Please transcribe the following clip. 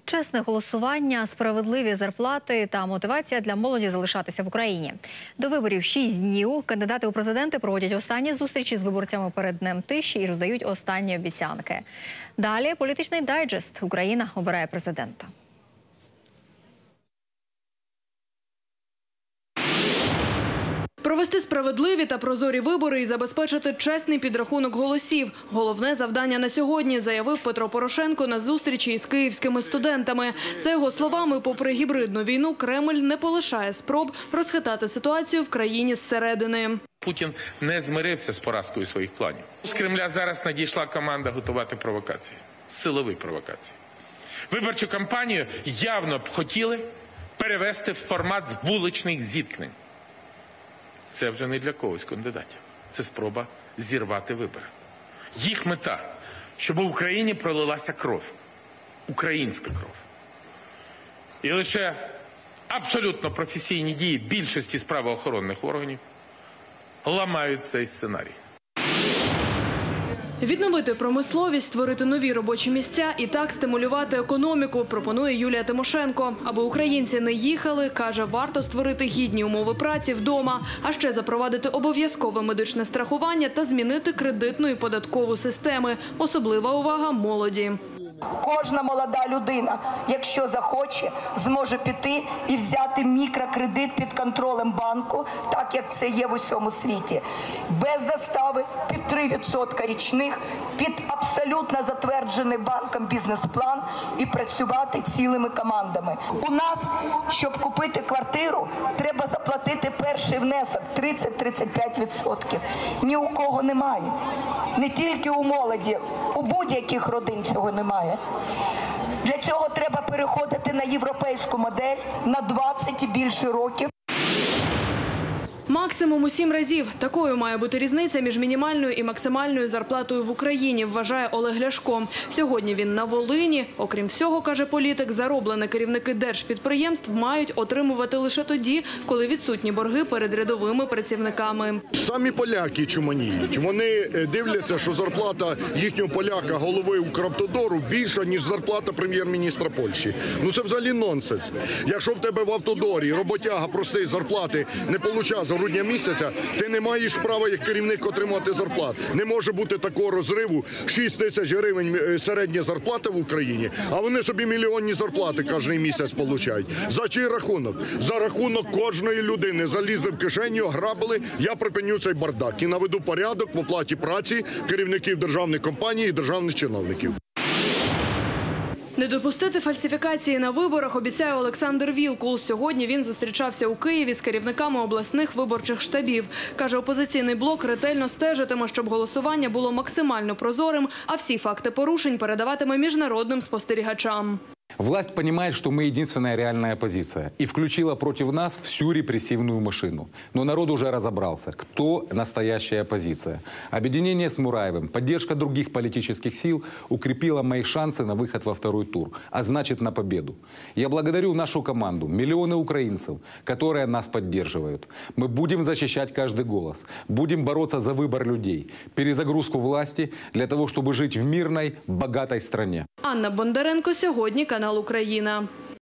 Чесне голосування, справедливі зарплати та мотивація для молоді залишатися в Україні. До виборів 6 днів. Кандидати у президенти проводять останні зустрічі з виборцями перед Днем тиші і роздають останні обіцянки. Далі політичний дайджест. Україна обирає президента. Провести справедливі та прозорі вибори і забезпечити чесний підрахунок голосів – головне завдання на сьогодні, заявив Петро Порошенко на зустрічі із київськими студентами. За його словами, попри гібридну війну, Кремль не полишає спроб розхитати ситуацію в країні зсередини. Путін не змирився з поразкою своїх планів. З Кремля зараз надійшла команда готувати провокації, силові провокації. Виборчу кампанію явно б хотіли перевести в формат вуличних зіткнень. Це вже не для когось кандидатів. Це спроба зірвати вибори. Їх мета – щоб в Україні пролилася кров. Українська кров. І лише абсолютно професійні дії більшості з правоохоронних органів ламають цей сценарій. Відновити промисловість, створити нові робочі місця і так стимулювати економіку, пропонує Юлія Тимошенко. Аби українці не їхали, каже, варто створити гідні умови праці вдома, а ще запровадити обов'язкове медичне страхування та змінити кредитну і податкову системи. Особлива увага молоді. Кожна молода людина, якщо захоче, зможе піти і взяти мікрокредит під контролем банку, так як це є в усьому світі. Без застави, під 3% річних, під абсолютно затверджений банком бізнес-план і працювати цілими командами. У нас, щоб купити квартиру, треба заплатити перший внесок 30-35%. Ні у кого немає. Не тільки у молоді, у будь-яких родин цього немає. Для цього треба переходити на європейську модель на 20 і більше років. Максимум у 7 разів. Такою має бути різниця між мінімальною і максимальною зарплатою в Україні, вважає Олег Ляшко. Сьогодні він на Волині. Окрім всього, каже політик, зароблене керівники держпідприємств мають отримувати лише тоді, коли відсутні борги перед рядовими працівниками. Самі поляки чуманіють. Вони дивляться, що зарплата їхнього поляка, голови Укравтодору, більша, ніж зарплата прем'єр-міністра Польщі. Ну це взагалі нонсенс. Якщо в тебе в автодорі роботяга простий зарплати не получає з грудня місяця, ти не маєш права як керівник отримати зарплат. Не може бути такого розриву. 6 тисяч гривень середня зарплата в Україні, а вони собі мільйонні зарплати кожен місяць получають. За чий рахунок? За рахунок кожної людини. Залізли в кишеню, ограбили. Я припиню цей бардак і наведу порядок в оплаті праці керівників державних компаній і державних чиновників. Не допустити фальсифікації на виборах обіцяє Олександр Вілкул. Сьогодні він зустрічався у Києві з керівниками обласних виборчих штабів. Каже, опозиційний блок ретельно стежитиме, щоб голосування було максимально прозорим, а всі факти порушень передаватиме міжнародним спостерігачам. Власть понимает, что мы единственная реальная оппозиция и включила против нас всю репрессивную машину. Но народ уже разобрался, кто настоящая оппозиция. Объединение с Мураевым, поддержка других политических сил укрепила мои шансы на выход во второй тур, а значит на победу. Я благодарю нашу команду, миллионы украинцев, которые нас поддерживают. Мы будем защищать каждый голос, будем бороться за выбор людей, перезагрузку власти для того, чтобы жить в мирной, богатой стране. Анна Бондаренко, сьогодні канал «Україна».